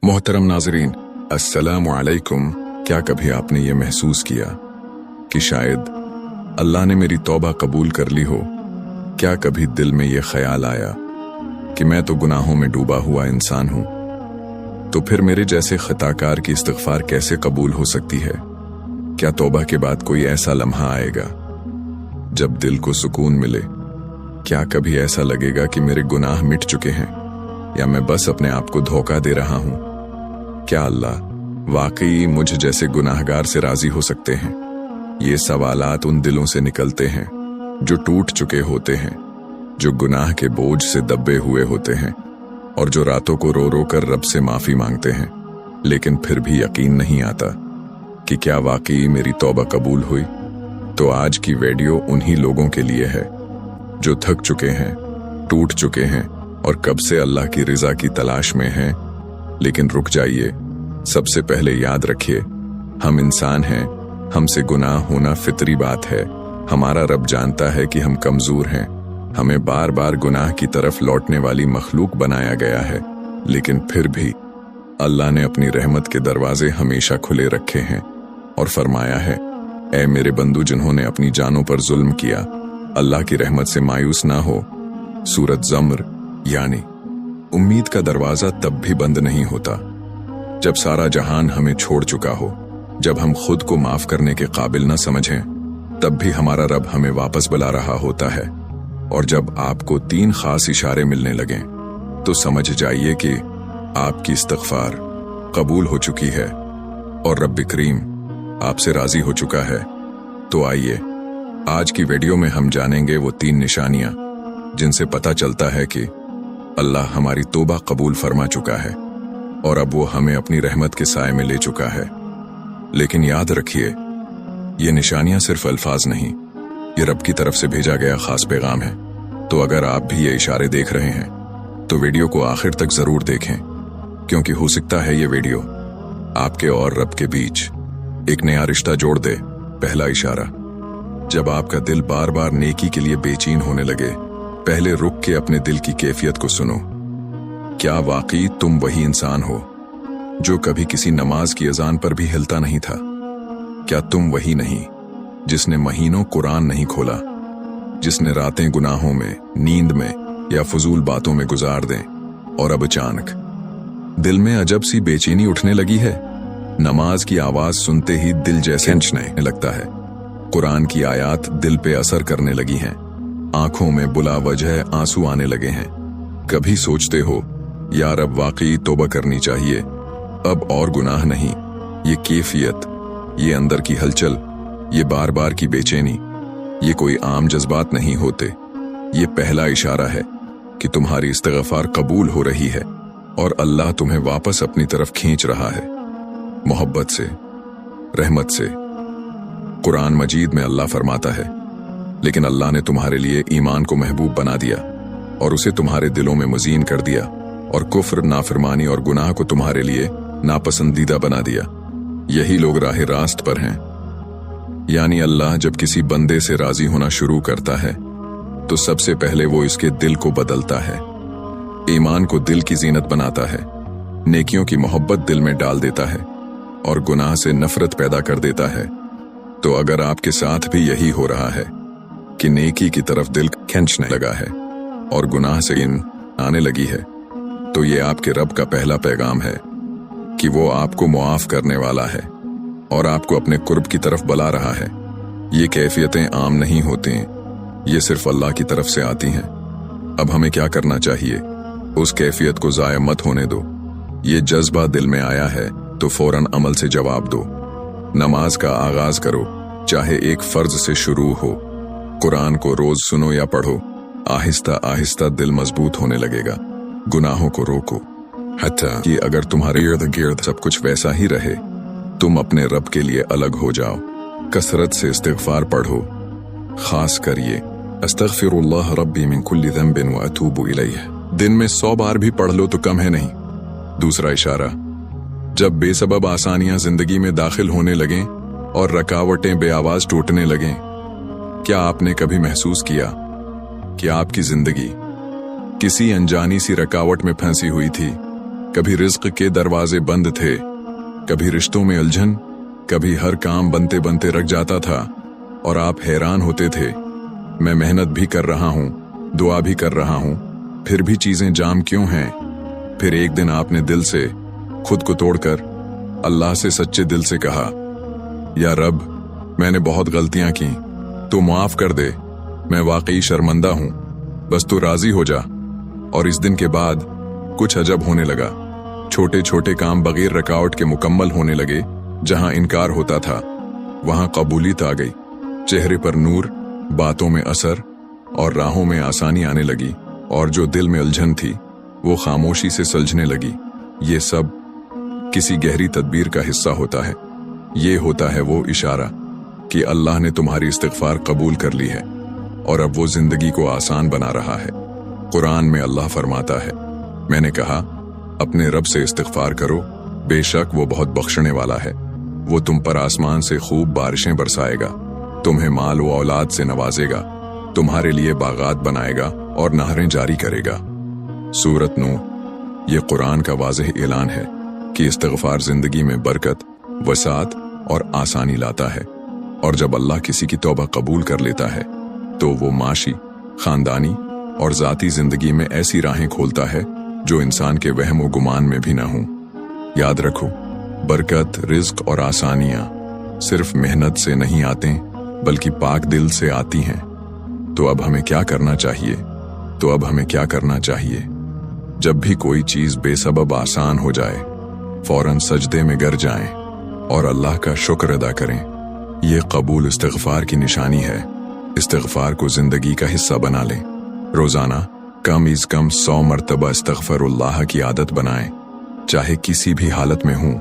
मोहतरम नाजरीन, अस्सलामु अलैकुम। क्या कभी आपने ये महसूस किया कि शायद अल्लाह ने मेरी तौबा कबूल कर ली हो? क्या कभी दिल में ये ख्याल आया कि मैं तो गुनाहों में डूबा हुआ इंसान हूं, तो फिर मेरे जैसे खताकार की इस्तिग़फ़ार कैसे कबूल हो सकती है? क्या तौबा के बाद कोई ऐसा लम्हा आएगा जब दिल को सुकून मिले? क्या कभी ऐसा लगेगा कि मेरे गुनाह मिट चुके हैं, या मैं बस अपने आप को धोखा दे रहा हूं? क्या अल्लाह वाकई मुझ जैसे गुनाहगार से राजी हो सकते हैं? ये सवालात उन दिलों से निकलते हैं जो टूट चुके होते हैं, जो गुनाह के बोझ से दबे हुए होते हैं, और जो रातों को रो रो कर रब से माफी मांगते हैं, लेकिन फिर भी यकीन नहीं आता कि क्या वाकई मेरी तौबा कबूल हुई। तो आज की वीडियो उन्हीं लोगों के लिए है जो थक चुके हैं, टूट चुके हैं और कब से अल्लाह की रिजा की तलाश में हैं। लेकिन रुक जाइए, सबसे पहले याद रखिए, हम इंसान हैं, हमसे गुनाह होना फितरी बात है। हमारा रब जानता है कि हम कमजोर हैं, हमें बार बार गुनाह की तरफ लौटने वाली मखलूक बनाया गया है, लेकिन फिर भी अल्लाह ने अपनी रहमत के दरवाजे हमेशा खुले रखे हैं और फरमाया है, ऐ मेरे बंदू जिन्होंने अपनी जानों पर जुल्म किया, अल्लाह की रहमत से मायूस ना हो। सूरत ज़म्र। यानी उम्मीद का दरवाजा तब भी बंद नहीं होता जब सारा जहान हमें छोड़ चुका हो, जब हम खुद को माफ करने के काबिल न समझें, तब भी हमारा रब हमें वापस बुला रहा होता है। और जब आपको 3 खास इशारे मिलने लगें तो समझ जाइए कि आपकी इस्तिग़फ़ार कबूल हो चुकी है और रब करीम आपसे राजी हो चुका है। तो आइए आज की वीडियो में हम जानेंगे वो 3 निशानियां जिनसे पता चलता है कि अल्लाह हमारी तौबा कबूल फरमा चुका है और अब वो हमें अपनी रहमत के साए में ले चुका है। लेकिन याद रखिए, ये निशानियां सिर्फ अल्फाज नहीं, ये रब की तरफ से भेजा गया खास पैगाम है। तो अगर आप भी ये इशारे देख रहे हैं तो वीडियो को आखिर तक जरूर देखें, क्योंकि हो सकता है ये वीडियो आपके और रब के बीच एक नया रिश्ता जोड़ दे। पहला इशारा, जब आपका दिल बार बार नेकी के लिए बेचैन होने लगे, पहले रुक के अपने दिल की कैफियत को सुनो। क्या वाकई तुम वही इंसान हो जो कभी किसी नमाज की अजान पर भी हिलता नहीं था? क्या तुम वही नहीं जिसने महीनों कुरान नहीं खोला, जिसने रातें गुनाहों में, नींद में या फजूल बातों में गुजार दें, और अब अचानक दिल में अजब सी बेचैनी उठने लगी है? नमाज की आवाज सुनते ही दिल जैसे खींचने लगता है, कुरान की आयात दिल पे असर करने लगी हैं, आंखों में बुला वजह आंसू आने लगे हैं। कभी सोचते हो यार अब वाकई तौबा करनी चाहिए, अब और गुनाह नहीं? ये कैफियत, ये अंदर की हलचल, ये बार बार की बेचैनी, ये कोई आम जज्बात नहीं होते। ये पहला इशारा है कि तुम्हारी इस्तिग़फ़ार कबूल हो रही है और अल्लाह तुम्हें वापस अपनी तरफ खींच रहा है, मोहब्बत से, रहमत से। कुरान मजीद में अल्लाह फरमाता है, लेकिन अल्लाह ने तुम्हारे लिए ईमान को महबूब बना दिया और उसे तुम्हारे दिलों में मुज़ीन कर दिया, और कुफ्र, नाफरमानी और गुनाह को तुम्हारे लिए नापसंदीदा बना दिया। यही लोग राह रास्त पर हैं। यानी अल्लाह जब किसी बंदे से राजी होना शुरू करता है तो सबसे पहले वो इसके दिल को बदलता है, ईमान को दिल की जीनत बनाता है, नेकियों की मोहब्बत दिल में डाल देता है और गुनाह से नफरत पैदा कर देता है। तो अगर आपके साथ भी यही हो रहा है कि नेकी की तरफ दिल खींचने लगा है और गुनाह से इन आने लगी है, तो ये आपके रब का पहला पैगाम है कि वो आपको मुआफ करने वाला है और आपको अपने कुर्ब की तरफ बुला रहा है। ये कैफियतें आम नहीं होती, ये सिर्फ अल्लाह की तरफ से आती हैं। अब हमें क्या करना चाहिए? उस कैफियत को ज़ाया मत होने दो। ये जज्बा दिल में आया है तो फौरन अमल से जवाब दो। नमाज का आगाज करो, चाहे एक फर्ज से शुरू हो। कुरान को रोज सुनो या पढ़ो, आहिस्ता आहिस्ता दिल मजबूत होने लगेगा। गुनाहों को रोको, हत्ता कि अगर तुम्हारे इर्द गिर्द सब कुछ वैसा ही रहे, तुम अपने रब के लिए अलग हो जाओ। कसरत से इस्तिग़फ़ार पढ़ो, खास कर ये अस्तग़फ़िरुल्लाह रब्बी मिन कुल्ली ज़ंबिन व अतूबु इलैह। दिन में 100 बार भी पढ़ लो तो कम है नहीं। दूसरा इशारा, जब बेसबब आसानियां जिंदगी में दाखिल होने लगें और रकावटें बेआवाज टूटने लगें, क्या आपने कभी महसूस किया कि आपकी जिंदगी किसी अनजानी सी रकावट में फंसी हुई थी? कभी रिज्क के दरवाजे बंद थे, कभी रिश्तों में उलझन, कभी हर काम बनते बनते रख जाता था और आप हैरान होते थे। मैं मेहनत भी कर रहा हूँ, दुआ भी कर रहा हूँ, फिर भी चीजें जाम क्यों हैं? फिर एक दिन आपने दिल से खुद को तोड़कर अल्लाह से सच्चे दिल से कहा, या रब, मैंने बहुत गलतियां की, तू माफ कर दे, मैं वाकई शर्मिंदा हूं, बस तू राजी हो जा। और इस दिन के बाद कुछ अजब होने लगा। छोटे छोटे काम बगैर रुकावट के मुकम्मल होने लगे। जहां इनकार होता था वहां कबूलियत आ गई। चेहरे पर नूर, बातों में असर और राहों में आसानी आने लगी, और जो दिल में उलझन थी वो खामोशी से सुलझने लगी। ये सब किसी गहरी तदबीर का हिस्सा होता है। ये होता है वो इशारा कि अल्लाह ने तुम्हारी इस्तिग़फ़ार कबूल कर ली है और अब वो जिंदगी को आसान बना रहा है। कुरान में अल्लाह फरमाता है, मैंने कहा अपने रब से इस्तिग़फ़ार करो, बेशक वो बहुत बख्शने वाला है। वो तुम पर आसमान से खूब बारिशें बरसाएगा, तुम्हें माल व औलाद से नवाजेगा, तुम्हारे लिए बागात बनाएगा और नहरें जारी करेगा। सूरत नूह। ये कुरान का वाज़ेह ऐलान है कि इस्तिग़फ़ार जिंदगी में बरकत, वसात और आसानी लाता है। और जब अल्लाह किसी की तौबा कबूल कर लेता है तो वो माशी, खानदानी और ज़ाती जिंदगी में ऐसी राहें खोलता है जो इंसान के वहम व गुमान में भी ना हों। याद रखो, बरकत, रिज़्क और आसानियां सिर्फ मेहनत से नहीं आते बल्कि पाक दिल से आती हैं। तो अब हमें क्या करना चाहिए? जब भी कोई चीज बेसबब आसान हो जाए, फौरन सजदे में गिर जाएं और अल्लाह का शुक्र अदा करें। ये कबूल इस्तिग़फ़ार की निशानी है। इस्तिग़फ़ार को जिंदगी का हिस्सा बना लें। रोजाना कम से कम 100 मरतबा इस्तग़फ़िरुल्लाह की आदत बनाएं, चाहे किसी भी हालत में हो।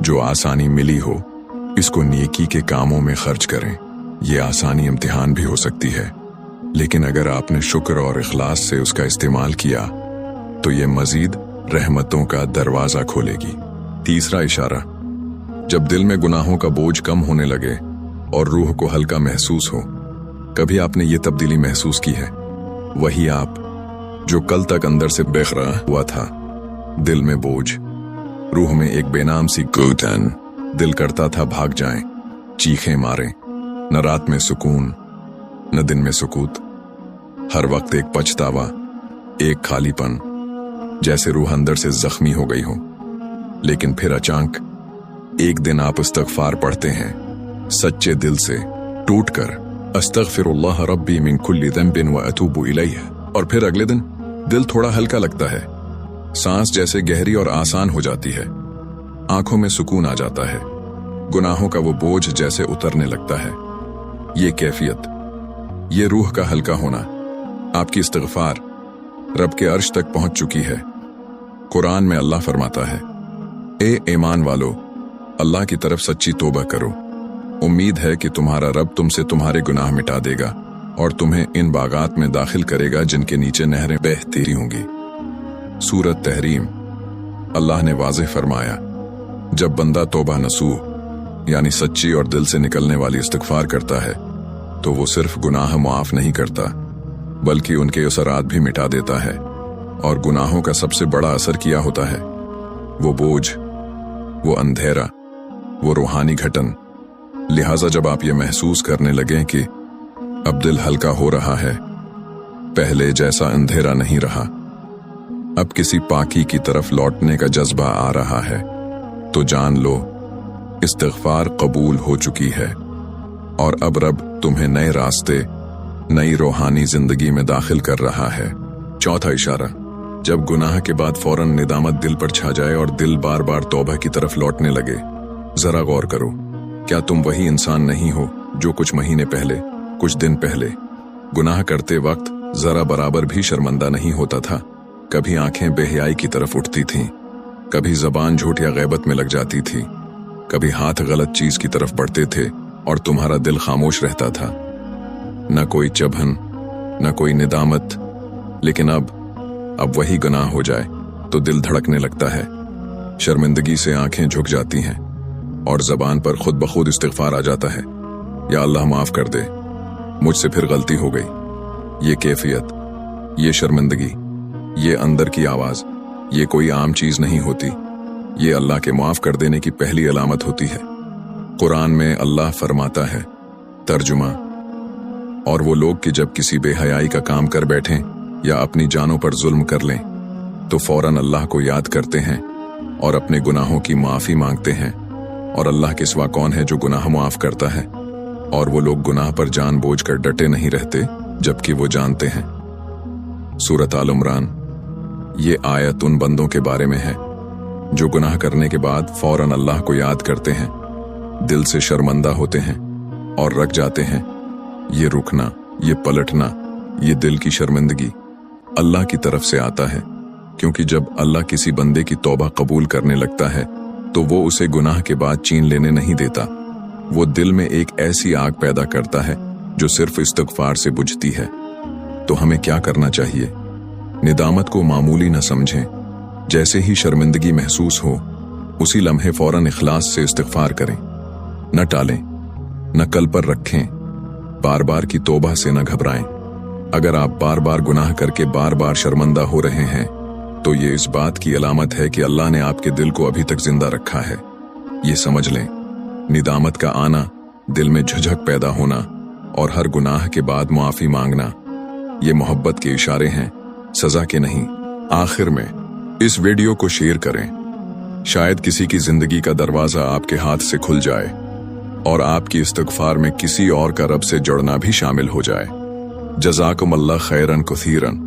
जो आसानी मिली हो, इसको नेकी के कामों में खर्च करें। ये आसानी इम्तिहान भी हो सकती है, लेकिन अगर आपने शुक्र और इखलास से उसका इस्तेमाल किया तो ये मजीद रहमतों का दरवाजा खोलेगी। तीसरा इशारा, जब दिल में गुनाहों का बोझ कम होने लगे और रूह को हल्का महसूस हो। कभी आपने ये तब्दीली महसूस की है? वही आप जो कल तक अंदर से बेखरा हुआ था, दिल में बोझ, रूह में एक बेनाम सी घुटन, दिल करता था भाग जाएं, चीखें मारें, न रात में सुकून न दिन में सुकूत, हर वक्त एक पछतावा, एक खालीपन, जैसे रूह अंदर से जख्मी हो गई हो। लेकिन फिर अचानक एक दिन आप इस्तग़फ़ार पढ़ते हैं सच्चे दिल से, टूटकर, अस्तग़फ़िरुल्लाह रब्बी मिन कुल्लि ज़ंबिन व अतूबु इलैह। और फिर अगले दिन दिल थोड़ा हल्का लगता है, सांस जैसे गहरी और आसान हो जाती है, आंखों में सुकून आ जाता है, गुनाहों का वो बोझ जैसे उतरने लगता है। ये कैफियत, ये रूह का हल्का होना, आपकी इस्तिग़फ़ार रब के अर्श तक पहुंच चुकी है। कुरान में अल्लाह फरमाता है, ए ईमान वालो, अल्लाह की तरफ सच्ची तौबा करो, उम्मीद है कि तुम्हारा रब तुमसे तुम्हारे गुनाह मिटा देगा और तुम्हें इन बागात में दाखिल करेगा जिनके नीचे नहरें बहती होंगी। सूरत तहरीम। अल्लाह ने वाज़ेह फरमाया, जब बंदा तौबा नसूह यानी सच्ची और दिल से निकलने वाली इस्तिग़फ़ार करता है तो वो सिर्फ गुनाह माफ नहीं करता बल्कि उनके असरात भी मिटा देता है। और गुनाहों का सबसे बड़ा असर किया होता है वो बोझ, वो अंधेरा, वो रूहानी घटन। लिहाजा जब आप ये महसूस करने लगें कि अब दिल हल्का हो रहा है, पहले जैसा अंधेरा नहीं रहा, अब किसी पाकी की तरफ लौटने का जज्बा आ रहा है, तो जान लो इस्तिग़फ़ार कबूल हो चुकी है और अब रब तुम्हें नए रास्ते, नई रूहानी जिंदगी में दाखिल कर रहा है। चौथा इशारा, जब गुनाह के बाद फौरन निदामत दिल पर छा जाए और दिल बार बार तौबा की तरफ लौटने लगे। जरा गौर करो, क्या तुम वही इंसान नहीं हो जो कुछ महीने पहले, कुछ दिन पहले गुनाह करते वक्त जरा बराबर भी शर्मिंदा नहीं होता था? कभी आंखें बेहयाई की तरफ उठती थीं, कभी जबान झूठ या गैबत में लग जाती थी, कभी हाथ गलत चीज की तरफ बढ़ते थे और तुम्हारा दिल खामोश रहता था, न कोई चुभन, न कोई निदामत। लेकिन अब वही गुनाह हो जाए तो दिल धड़कने लगता है, शर्मिंदगी से आंखें झुक जाती हैं और जबान पर खुद बखुद इस्तिग़फ़ार आ जाता है, या अल्लाह माफ कर दे, मुझसे फिर गलती हो गई। ये कैफियत, ये शर्मिंदगी, ये अंदर की आवाज ये कोई आम चीज नहीं होती, ये अल्लाह के माफ कर देने की पहली अलामत होती है। कुरान में अल्लाह फरमाता है, तर्जुमा, और वो लोग कि जब किसी बेहयाई का काम कर बैठें या अपनी जानों पर जुल्म कर लें तो फौरन अल्लाह को याद करते हैं और अपने गुनाहों की माफी मांगते हैं, और अल्लाह के सिवा कौन है जो गुनाह माफ करता है। और वो लोग गुनाह पर जानबूझकर डटे नहीं रहते जबकि वो जानते हैं। सूरत आल इमरान। ये आयत उन बंदों के बारे में है जो गुनाह करने के बाद फौरन अल्लाह को याद करते हैं, दिल से शर्मिंदा होते हैं और रख जाते हैं। ये रुकना, ये पलटना, ये दिल की शर्मिंदगी अल्लाह की तरफ से आता है, क्योंकि जब अल्लाह किसी बंदे की तौबा कबूल करने लगता है तो वो उसे गुनाह के बाद चीन लेने नहीं देता। वो दिल में एक ऐसी आग पैदा करता है जो सिर्फ इस्तगफार से बुझती है। तो हमें क्या करना चाहिए? निदामत को मामूली न समझें। जैसे ही शर्मिंदगी महसूस हो उसी लम्हे फौरन इखलास से इस्तगफार करें, न टालें, न कल पर रखें। बार बार की तौबा से न घबराएं। अगर आप बार बार गुनाह करके बार बार शर्मिंदा हो रहे हैं तो ये इस बात की अलामत है कि अल्लाह ने आपके दिल को अभी तक जिंदा रखा है। ये समझ लें, निदामत का आना, दिल में झिझक पैदा होना और हर गुनाह के बाद मुआफी मांगना, ये मोहब्बत के इशारे हैं, सजा के नहीं। आखिर में इस वीडियो को शेयर करें, शायद किसी की जिंदगी का दरवाजा आपके हाथ से खुल जाए और आपकी इस्तगफार में किसी और का रब से जुड़ना भी शामिल हो जाए। जज़ाकुमुल्लाह खैरन कसीरन।